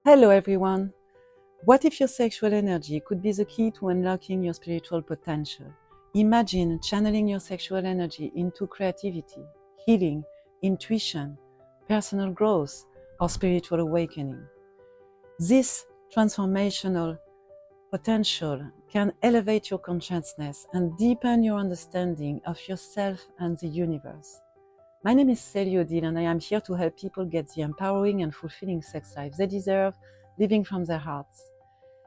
Hello everyone! What if your sexual energy could be the key to unlocking your spiritual potential? Imagine channeling your sexual energy into creativity, healing, intuition, personal growth, or spiritual awakening. This transformational potential can elevate your consciousness and deepen your understanding of yourself and the universe. My name is Célie Odile, and I am here to help people get the empowering and fulfilling sex life they deserve, living from their hearts.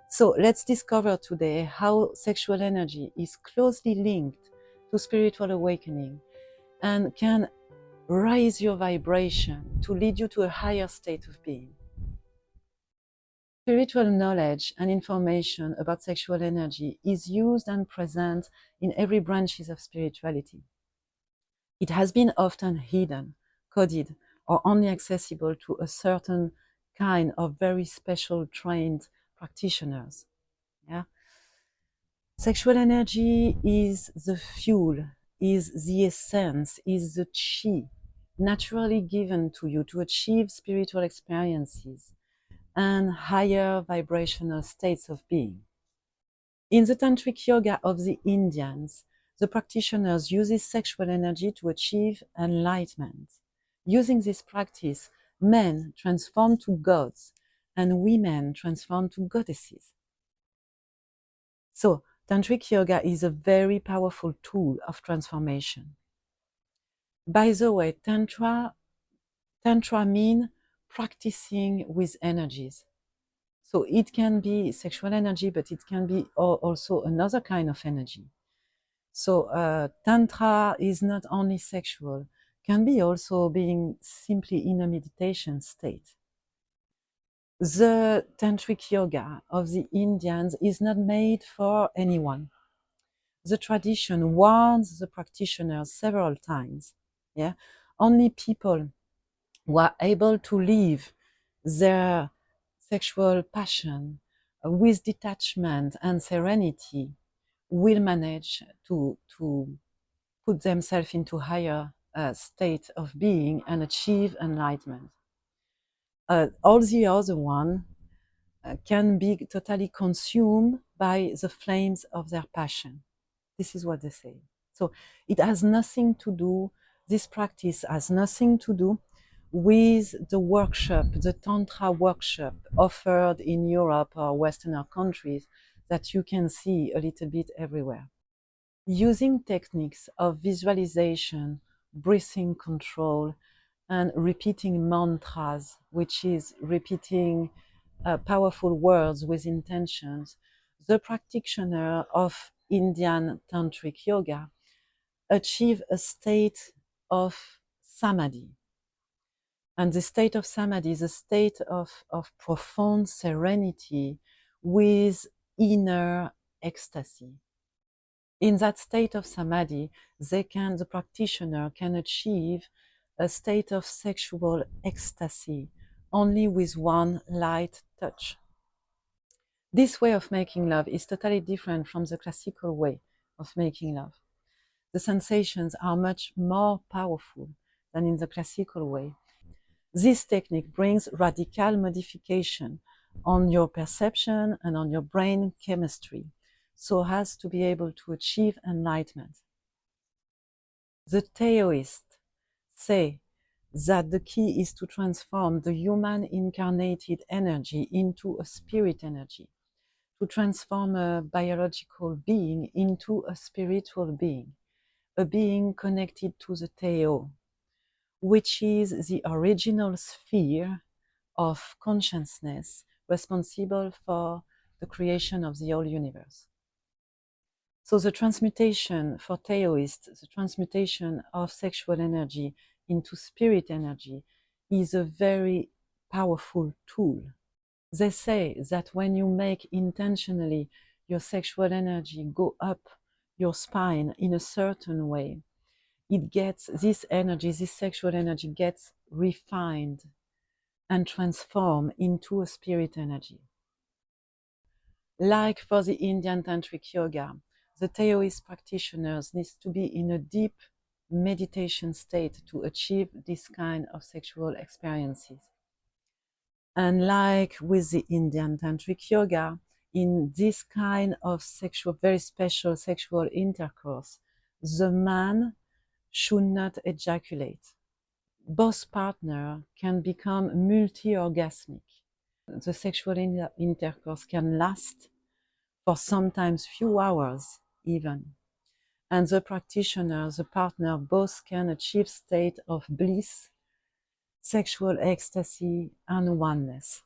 So let's discover today how sexual energy is closely linked to spiritual awakening and can raise your vibration to lead you to a higher state of being. Spiritual knowledge and information about sexual energy is used and present in every branches of spirituality. It has been often hidden, coded, or only accessible to a certain kind of very special trained practitioners. Yeah? Sexual energy is the fuel, is the essence, is the chi, naturally given to you to achieve spiritual experiences and higher vibrational states of being. In the Tantric yoga of the Indians, the practitioners use sexual energy to achieve enlightenment. Using this practice, men transform to gods and women transform to goddesses. So, Tantric yoga is a very powerful tool of transformation. By the way, Tantra means practicing with energies. So it can be sexual energy, but it can be also another kind of energy. So Tantra is not only sexual, can be also being simply in a meditation state. The Tantric yoga of the Indians is not made for anyone. The tradition warns the practitioners several times. Yeah, only people who are able to live their sexual passion with detachment and serenity will manage to put themselves into higher state of being and achieve enlightenment. All the other one can be totally consumed by the flames of their passion. This is what they say. So it has nothing to do, this practice has nothing to do with the workshop, the Tantra workshop offered in Europe or Western countries that you can see a little bit everywhere. Using techniques of visualization, breathing control, and repeating mantras, which is repeating powerful words with intentions, the practitioner of Indian Tantric Yoga achieve a state of samadhi. And the state of samadhi is a state of profound serenity with inner ecstasy. In that state of samadhi, the practitioner can achieve a state of sexual ecstasy only with one light touch. This way of making love is totally different from the classical way of making love. The sensations are much more powerful than in the classical way. This technique brings radical modification on your perception and on your brain chemistry, so as to be able to achieve enlightenment. The Taoists say that the key is to transform the human incarnated energy into a spirit energy, to transform a biological being into a spiritual being, a being connected to the Tao, which is the original sphere of consciousness responsible for the creation of the whole universe. So the transmutation for Taoists, the transmutation of sexual energy into spirit energy is a very powerful tool. They say that when you make intentionally your sexual energy go up your spine in a certain way, it gets this energy, this sexual energy gets refined and transformed into a spirit energy. Like for the Indian Tantric Yoga, the Taoist practitioners need to be in a deep meditation state to achieve this kind of sexual experiences. And like with the Indian Tantric Yoga, in this kind of sexual, very special sexual intercourse, the man should not ejaculate. Both partners can become multi-orgasmic. The sexual intercourse can last for sometimes few hours even. And the practitioner, the partner, both can achieve state of bliss, sexual ecstasy, and oneness.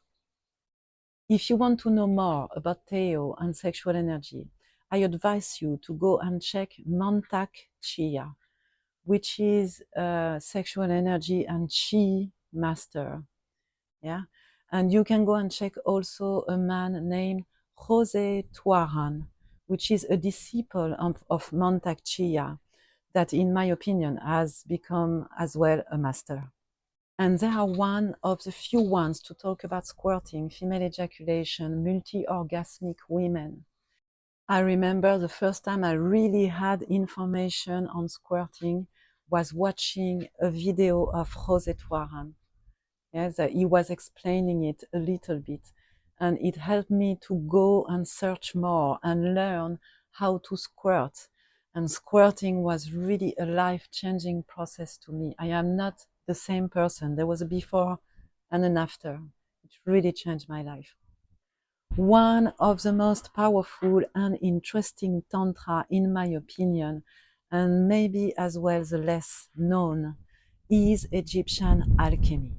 If you want to know more about Teo and sexual energy, I advise you to go and check Mantak Chia, which is a sexual energy and chi master. Yeah. And you can go and check also a man named Jose Tuaran, which is a disciple of Mantak Chia, that in my opinion has become as well a master. And they are one of the few ones to talk about squirting, female ejaculation, multi-orgasmic women. I remember the first time I really had information on squirting was watching a video of Jose Tuaran. Yes, he was explaining it a little bit, and it helped me to go and search more and learn how to squirt. And squirting was really a life-changing process to me. I am not the same person. There was a before and an after. It really changed my life. One of the most powerful and interesting tantra, in my opinion, and maybe as well the less known, is Egyptian alchemy.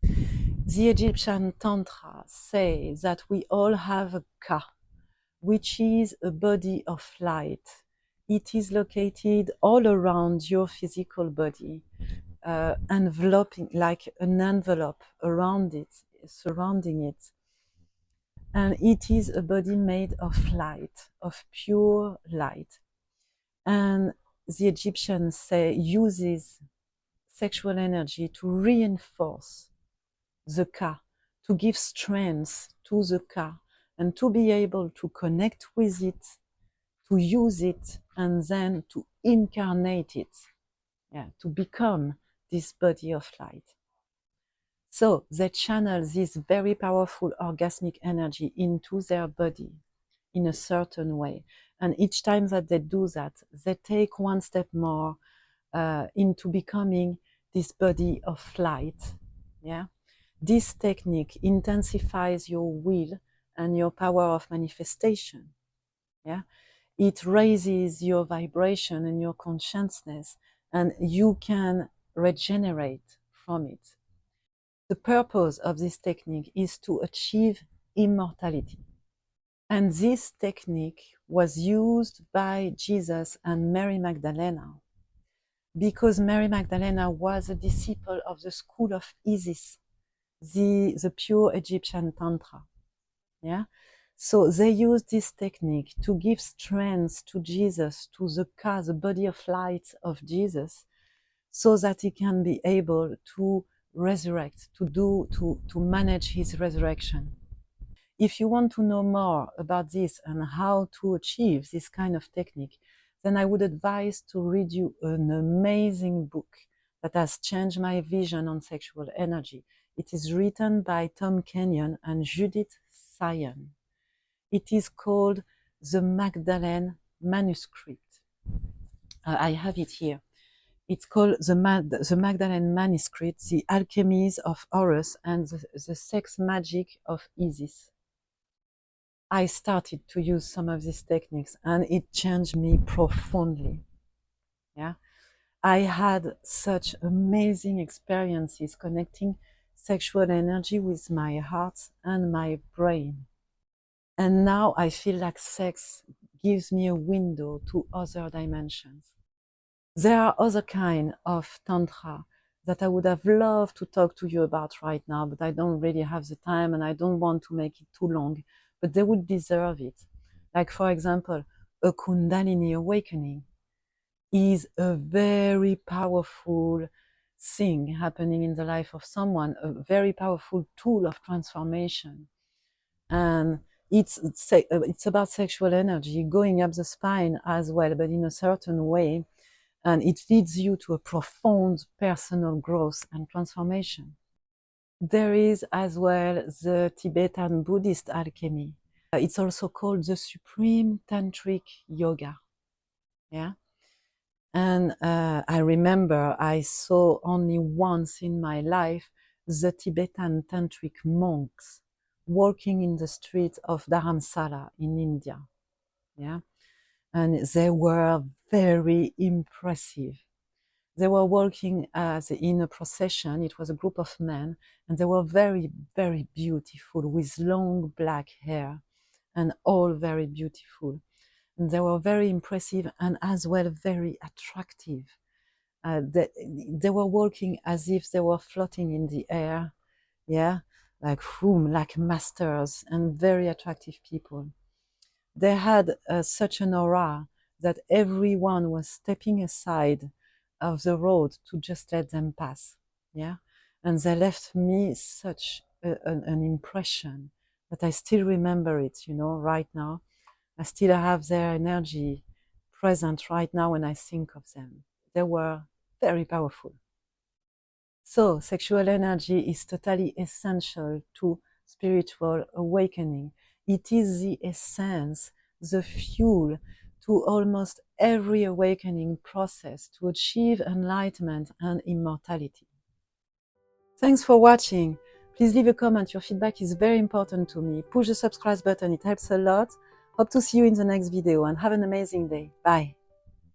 The Egyptian Tantra says that we all have a ka, which is a body of light. It is located all around your physical body, enveloping like an envelope around it, surrounding it. And it is a body made of light, of pure light. And the Egyptians say uses sexual energy to reinforce the ka, to give strength to the ka, and to be able to connect with it, to use it, and then to incarnate it, yeah, to become this body of light. So they channel this very powerful orgasmic energy into their body in a certain way. And each time that they do that, they take one step more into becoming this body of light. Yeah. This technique intensifies your will and your power of manifestation. Yeah. It raises your vibration and your consciousness, and you can regenerate from it. The purpose of this technique is to achieve immortality. And this technique was used by Jesus and Mary Magdalena because Mary Magdalena was a disciple of the school of Isis, the pure Egyptian Tantra. Yeah. So they used this technique to give strength to Jesus, to the ka, the body of light of Jesus, so that he can be able to resurrect, to manage his resurrection. If you want to know more about this and how to achieve this kind of technique, then I would advise to read you an amazing book that has changed my vision on sexual energy. It is written by Tom Kenyon and Judith Sion. It is called The Magdalene Manuscript. I have it here. It's called the Magdalene Manuscript, The Alchemies of Horus and the Sex Magic of Isis. I started to use some of these techniques and it changed me profoundly. Yeah. I had such amazing experiences connecting sexual energy with my heart and my brain. And now I feel like sex gives me a window to other dimensions. There are other kind of tantra that I would have loved to talk to you about right now, but I don't really have the time and I don't want to make it too long, but they would deserve it. Like, for example, a Kundalini awakening is a very powerful thing happening in the life of someone, a very powerful tool of transformation. And it's about sexual energy going up the spine as well, but in a certain way. And it leads you to a profound personal growth and transformation. There is as well the Tibetan Buddhist alchemy. It's also called the Supreme Tantric Yoga. Yeah. And I remember I saw only once in my life the Tibetan Tantric monks walking in the streets of Dharamsala in India. Yeah. And they were very impressive. They were walking in a procession. It was a group of men, and they were very, very beautiful with long black hair and all very beautiful. And they were very impressive and as well very attractive. They were walking as if they were floating in the air, yeah, like masters and very attractive people. They had such an aura that everyone was stepping aside of the road to just let them pass, yeah, and they left me such an impression that I still remember it, right now. I still have their energy present right now when I think of them. They were very powerful. So, sexual energy is totally essential to spiritual awakening. It is the essence, the fuel to almost every awakening process to achieve enlightenment and immortality. Thanks for watching. Please leave a comment. Your feedback is very important to me. Push the subscribe button, it helps a lot. Hope to see you in the next video and have an amazing day. Bye.